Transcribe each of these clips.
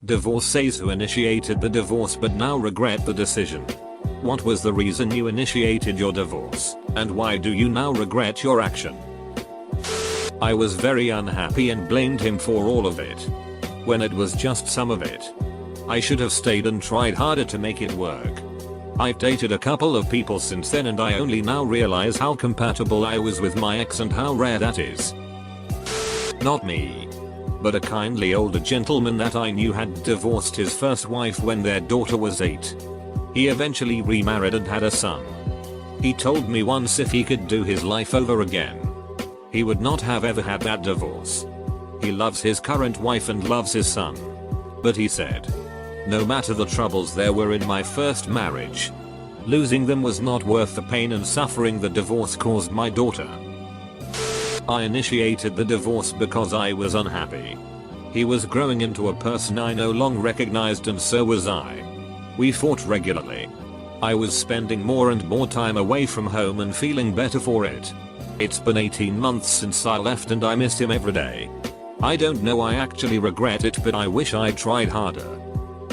Divorcees who initiated the divorce but now regret the decision. What was the reason you initiated your divorce, and why do you now regret your action? I was very unhappy and blamed him for all of it, when it was just some of it. I should have stayed and tried harder to make it work. I've dated a couple of people since then and I only now realize how compatible I was with my ex and how rare that is. Not me, but a kindly older gentleman that I knew had divorced his first wife when their daughter was 8. He eventually remarried and had a son. He told me once if he could do his life over again, he would not have ever had that divorce. He loves his current wife and loves his son. But he said, no matter the troubles there were in my first marriage, losing them was not worth the pain and suffering the divorce caused my daughter. I initiated the divorce because I was unhappy. He was growing into a person I no longer recognized and so was I. We fought regularly. I was spending more and more time away from home and feeling better for it. It's been 18 months since I left and I miss him every day. I don't know I actually regret it, but I wish I tried harder.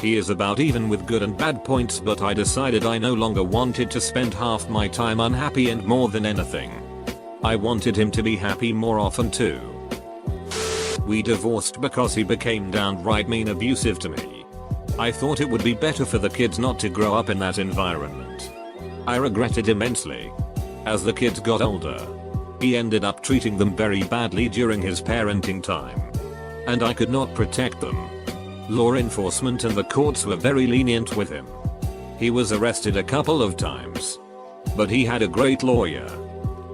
He is about even with good and bad points, but I decided I no longer wanted to spend half my time unhappy, and more than anything, I wanted him to be happy more often too. We divorced because he became downright mean, abusive to me. I thought it would be better for the kids not to grow up in that environment. I regret it immensely. As the kids got older, he ended up treating them very badly during his parenting time, and I could not protect them. Law enforcement and the courts were very lenient with him. He was arrested a couple of times, but he had a great lawyer.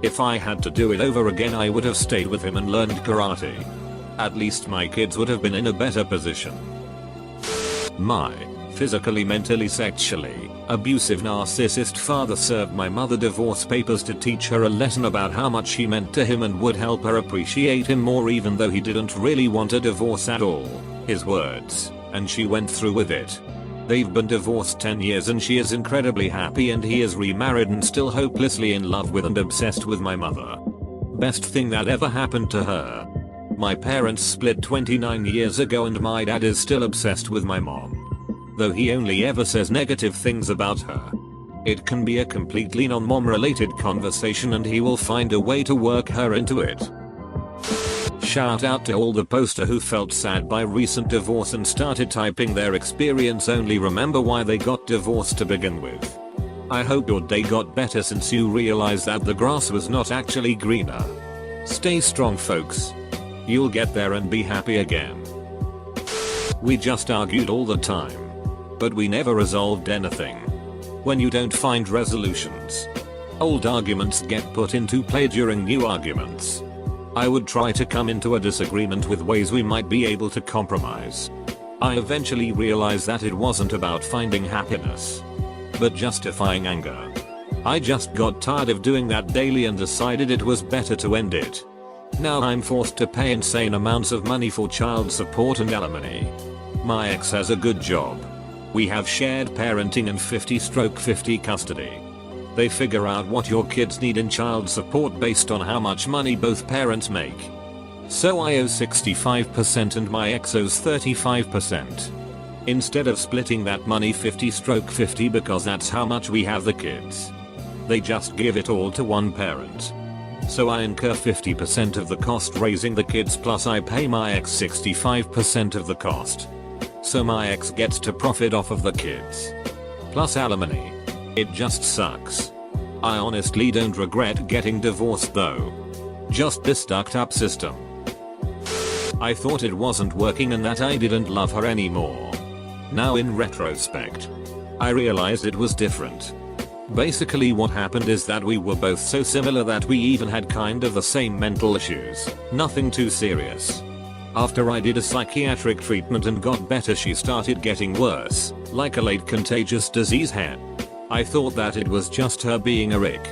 If I had to do it over again, I would have stayed with him and learned karate. At least my kids would have been in a better position. My physically, mentally, sexually abusive narcissist father served my mother divorce papers to teach her a lesson about how much he meant to him and would help her appreciate him more, even though he didn't really want a divorce at all. His words, and she went through with it. They've been divorced 10 years and she is incredibly happy, and he is remarried and still hopelessly in love with and obsessed with my mother. Best thing that ever happened to her. My parents split 29 years ago and my dad is still obsessed with my mom, though he only ever says negative things about her. It can be a completely non-mom related conversation and he will find a way to work her into it. Shout out to all the poster who felt sad by recent divorce and started typing their experience. Only remember why they got divorced to begin with. I hope your day got better since you realized that the grass was not actually greener. Stay strong, folks. You'll get there and be happy again. We just argued all the time, but we never resolved anything. When you don't find resolutions, old arguments get put into play during new arguments. I would try to come into a disagreement with ways we might be able to compromise. I eventually realized that it wasn't about finding happiness, but justifying anger. I just got tired of doing that daily and decided it was better to end it. Now I'm forced to pay insane amounts of money for child support and alimony. My ex has a good job. We have shared parenting and 50/50 custody. They figure out what your kids need in child support based on how much money both parents make. So I owe 65% and my ex owes 35%. Instead of splitting that money 50/50 because that's how much we have the kids, they just give it all to one parent. So I incur 50% of the cost raising the kids, plus I pay my ex 65% of the cost. So my ex gets to profit off of the kids, plus alimony. It just sucks. I honestly don't regret getting divorced though. Just this stuck up system. I thought it wasn't working and that I didn't love her anymore. Now in retrospect, I realized it was different. Basically what happened is that we were both so similar that we even had kind of the same mental issues. Nothing too serious. After I did a psychiatric treatment and got better, she started getting worse, like a late contagious disease had. I thought that it was just her being a rick.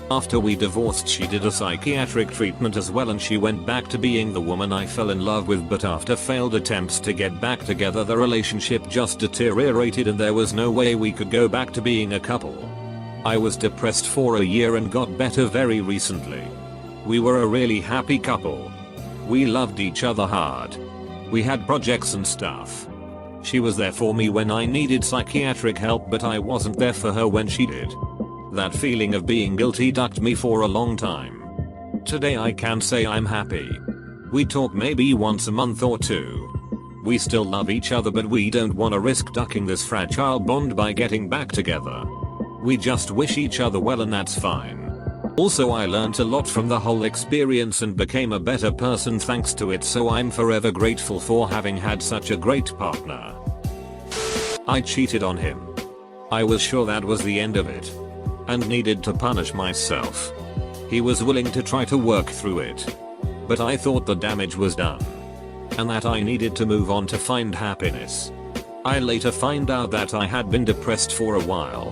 After we divorced, she did a psychiatric treatment as well and she went back to being the woman I fell in love with, but after failed attempts to get back together, the relationship just deteriorated and there was no way we could go back to being a couple. I was depressed for a year and got better very recently. We were a really happy couple. We loved each other hard. We had projects and stuff. She was there for me when I needed psychiatric help, but I wasn't there for her when she did. That feeling of being guilty ducked me for a long time. Today I can say I'm happy. We talk maybe once a month or two. We still love each other, but we don't want to risk ducking this fragile bond by getting back together. We just wish each other well, and that's fine. Also, I learned a lot from the whole experience and became a better person thanks to it, so I'm forever grateful for having had such a great partner. I cheated on him. I was sure that was the end of it and needed to punish myself. He was willing to try to work through it, but I thought the damage was done and that I needed to move on to find happiness. I later find out that I had been depressed for a while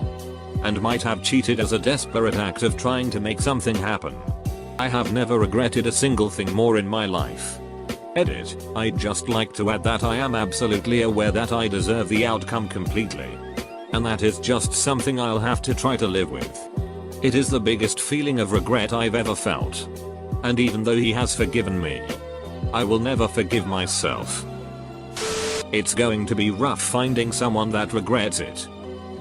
and might have cheated as a desperate act of trying to make something happen. I have never regretted a single thing more in my life. Edit. I'd just like to add that I am absolutely aware that I deserve the outcome completely, and that is just something I'll have to try to live with. It is the biggest feeling of regret I've ever felt. And even though he has forgiven me, I will never forgive myself. It's going to be rough finding someone that regrets it.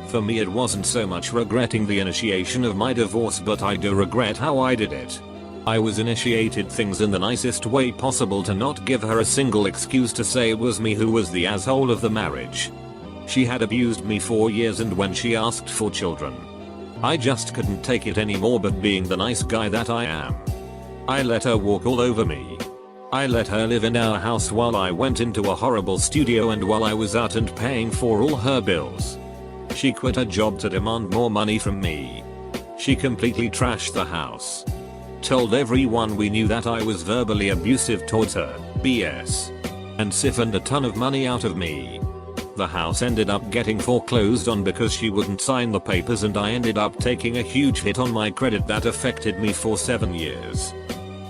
For me, it wasn't so much regretting the initiation of my divorce, but I do regret how I did it. I was initiated things in the nicest way possible to not give her a single excuse to say it was me who was the asshole of the marriage. She had abused me for years, and when she asked for children, I just couldn't take it anymore, but being the nice guy that I am, I let her walk all over me. I let her live in our house while I went into a horrible studio and while I was out and paying for all her bills. She quit her job to demand more money from me. She completely trashed the house. Told everyone we knew that I was verbally abusive towards her, BS. And siphoned a ton of money out of me. The house ended up getting foreclosed on because she wouldn't sign the papers, and I ended up taking a huge hit on my credit that affected me for 7 years.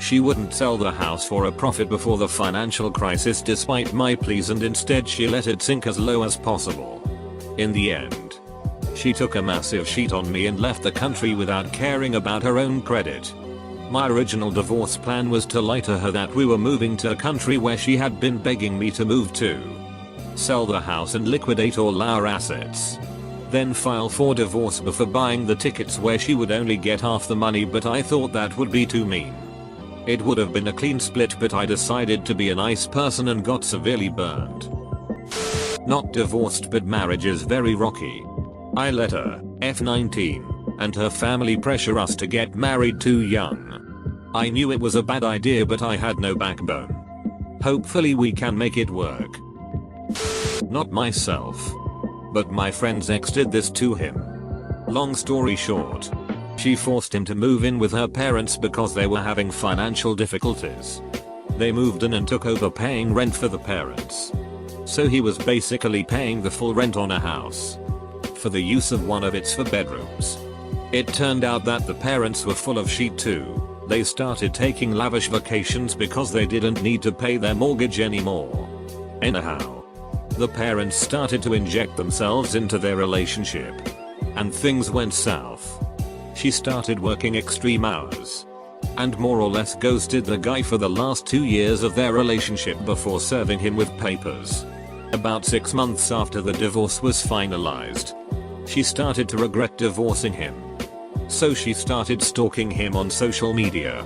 She wouldn't sell the house for a profit before the financial crisis despite my pleas, and instead she let it sink as low as possible. In the end, she took a massive shit on me and left the country without caring about her own credit. My original divorce plan was to lie to her that we were moving to a country where she had been begging me to move to, sell the house and liquidate all our assets, then file for divorce before buying the tickets where she would only get half the money, but I thought that would be too mean. It would have been a clean split, but I decided to be a nice person and got severely burned. Not divorced, but marriage is very rocky. I let her, F19, and her family pressure us to get married too young. I knew it was a bad idea, but I had no backbone. Hopefully we can make it work. Not myself, but my friend's ex did this to him. Long story short, she forced him to move in with her parents because they were having financial difficulties. They moved in and took over paying rent for the parents. So he was basically paying the full rent on a house for the use of one of its 4 bedrooms. It turned out that the parents were full of shit too. They started taking lavish vacations because they didn't need to pay their mortgage anymore. Anyhow, the parents started to inject themselves into their relationship, and things went south. She started working extreme hours and more or less ghosted the guy for the last 2 years of their relationship before serving him with papers. About 6 months after the divorce was finalized, she started to regret divorcing him. So she started stalking him on social media.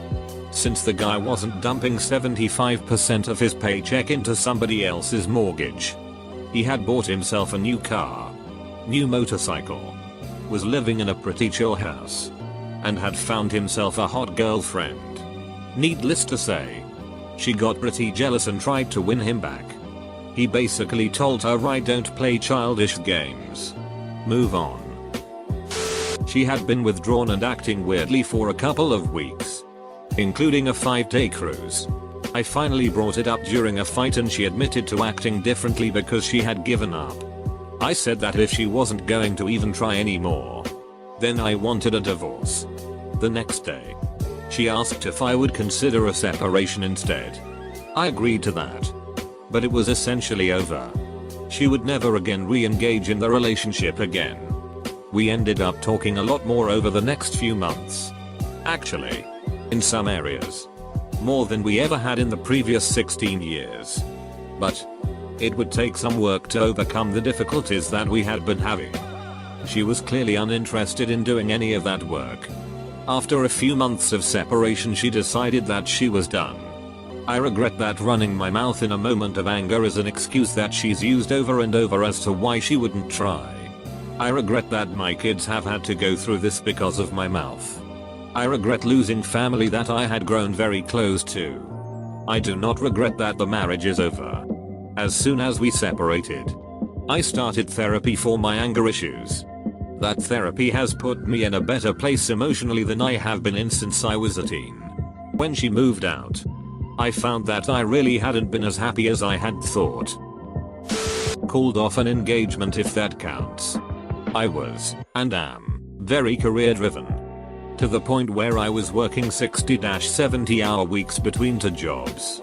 Since the guy wasn't dumping 75% of his paycheck into somebody else's mortgage, he had bought himself a new car, new motorcycle, was living in a pretty chill house, and had found himself a hot girlfriend. Needless to say, she got pretty jealous and tried to win him back. He basically told her, "I don't play childish games. Move on." She had been withdrawn and acting weirdly for a couple of weeks, including a 5-day cruise. I finally brought it up during a fight and she admitted to acting differently because she had given up. I said that if she wasn't going to even try anymore, then I wanted a divorce. The next day, she asked if I would consider a separation instead. I agreed to that, but it was essentially over. She would never again re-engage in the relationship again. We ended up talking a lot more over the next few months. Actually, in some areas, more than we ever had in the previous 16 years. But It would take some work to overcome the difficulties that we had been having. She was clearly uninterested in doing any of that work. After a few months of separation, she decided that she was done. I regret that running my mouth in a moment of anger is an excuse that she's used over and over as to why she wouldn't try. I regret that my kids have had to go through this because of my mouth. I regret losing family that I had grown very close to. I do not regret that the marriage is over. As soon as we separated, I started therapy for my anger issues. That therapy has put me in a better place emotionally than I have been in since I was a teen. When she moved out, I found that I really hadn't been as happy as I had thought. Called off an engagement, if that counts. I was, and am, very career driven. To the point where I was working 60-70 hour weeks between two jobs.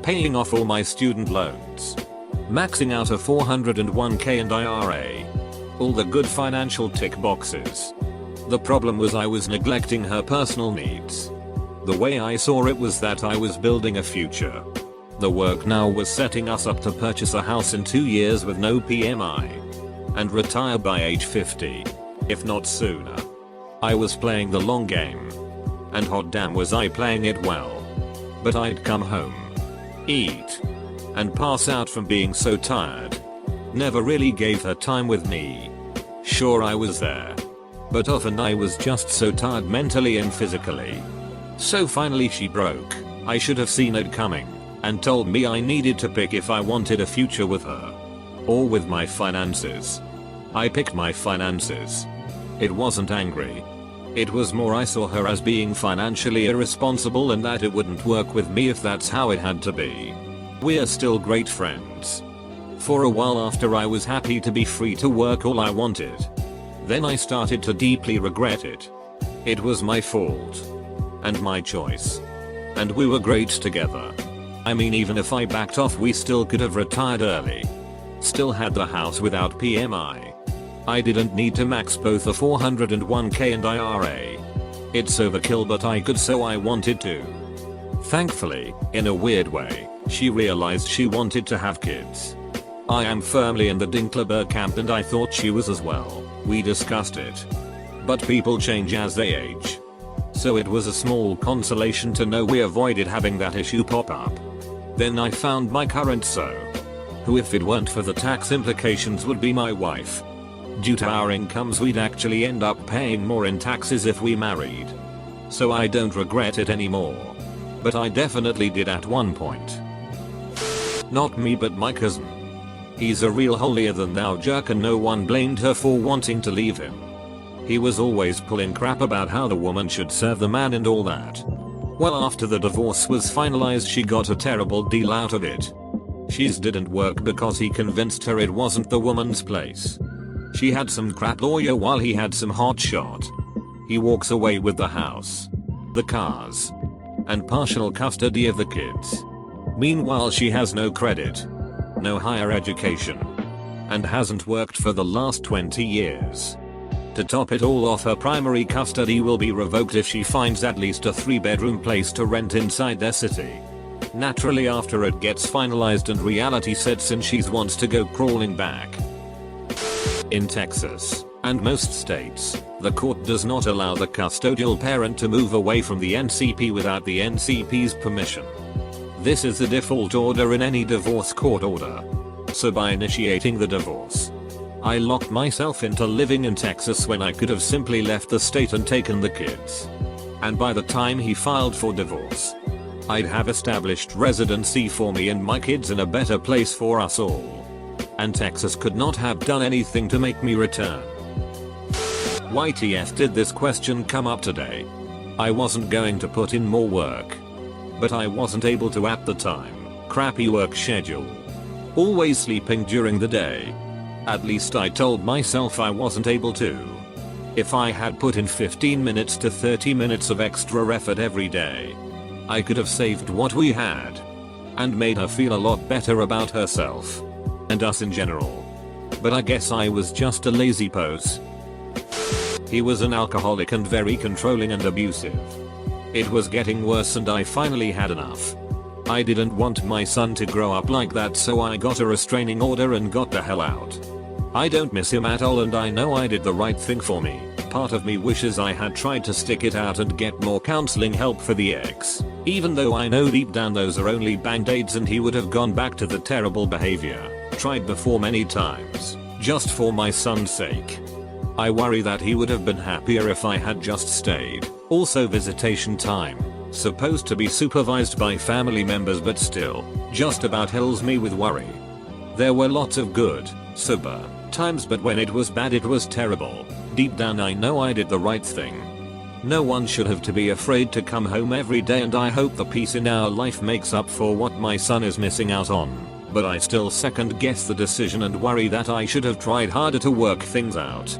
Paying off all my student loans. Maxing out a 401k and IRA. All the good financial tick boxes. The problem was I was neglecting her personal needs. The way I saw it was that I was building a future. The work now was setting us up to purchase a house in 2 years with no PMI. And retire by age 50. If not sooner. I was playing the long game. And hot damn was I playing it well. But I'd come home. Eat. And pass out from being so tired. Never really gave her time with me. Sure, I was there. But often I was just so tired mentally and physically. So finally she broke. I should have seen it coming. And told me I needed to pick if I wanted a future with her. Or with my finances. I picked my finances. It wasn't angry. It was more I saw her as being financially irresponsible and that it wouldn't work with me if that's how it had to be. We're still great friends. For a while after, I was happy to be free to work all I wanted. Then I started to deeply regret it. It was my fault. And my choice. And we were great together. I mean, even if I backed off, we still could have retired early. Still had the house without PMI. I didn't need to max both a 401k and IRA. It's overkill, but I could, so I wanted to. Thankfully, in a weird way, she realized she wanted to have kids. I am firmly in the Dinkleberg camp and I thought she was as well. We discussed it. But people change as they age. So it was a small consolation to know we avoided having that issue pop up. Then I found my current who, if it weren't for the tax implications, would be my wife. Due to our incomes, we'd actually end up paying more in taxes if we married. So I don't regret it anymore. But I definitely did at one point. Not me, but my cousin. He's a real holier than thou jerk, and no one blamed her for wanting to leave him. He was always pulling crap about how the woman should serve the man and all that. Well, after the divorce was finalized, she got a terrible deal out of it. She's didn't work because he convinced her it wasn't the woman's place. She had some crap lawyer while he had some hot shot. He walks away with the house, the cars, and partial custody of the kids. Meanwhile, she has no credit, no higher education, and hasn't worked for the last 20 years. To top it all off, her primary custody will be revoked if she finds at least a 3-bedroom place to rent inside their city. Naturally, after it gets finalized and reality sets in, she wants to go crawling back. In Texas, and most states, the court does not allow the custodial parent to move away from the NCP without the NCP's permission. This is the default order in any divorce court order. So by initiating the divorce, I locked myself into living in Texas when I could have simply left the state and taken the kids. And by the time he filed for divorce, I'd have established residency for me and my kids in a better place for us all. And Texas could not have done anything to make me return. YTF did this question come up today? I wasn't going to put in more work. But I wasn't able to at the time. Crappy work schedule. Always sleeping during the day. At least I told myself I wasn't able to. If I had put in 15 minutes to 30 minutes of extra effort every day, I could have saved what we had. And made her feel a lot better about herself. And us in general. But I guess I was just a lazy pose. He was an alcoholic and very controlling and abusive. It was getting worse and I finally had enough. I didn't want my son to grow up like that, so I got a restraining order and got the hell out. I don't miss him at all, and I know I did the right thing for me. Part of me wishes I had tried to stick it out and get more counseling help for the ex. Even though I know deep down those are only band-aids and he would have gone back to the terrible behavior. Tried before many times. Just for my son's sake. I worry that he would have been happier if I had just stayed. Also, visitation time. Supposed to be supervised by family members, but still, just about fills me with worry. There were lots of good, super times, but when it was bad it was terrible. Deep down I know I did the right thing. No one should have to be afraid to come home every day, and I hope the peace in our life makes up for what my son is missing out on. But I still second guess the decision and worry that I should have tried harder to work things out.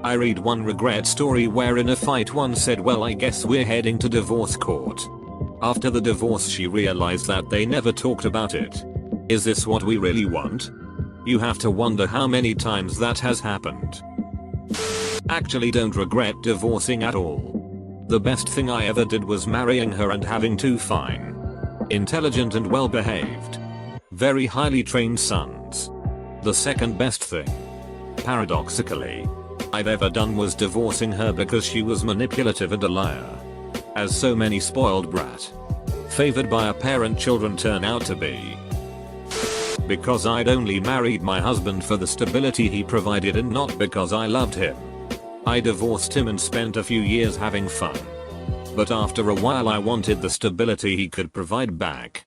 I read one regret story where in a fight one said, well, I guess we're heading to divorce court. After the divorce she realized that they never talked about it. Is this what we really want? You have to wonder how many times that has happened. Actually don't regret divorcing at all. The best thing I ever did was marrying her and having 2 fine, intelligent and well behaved, very highly trained sons. The second best thing, paradoxically, I've ever done was divorcing her because she was manipulative and a liar. As so many spoiled brat, favored by a parent children turn out to be. Because I'd only married my husband for the stability he provided and not because I loved him. I divorced him and spent a few years having fun. But after a while I wanted the stability he could provide back.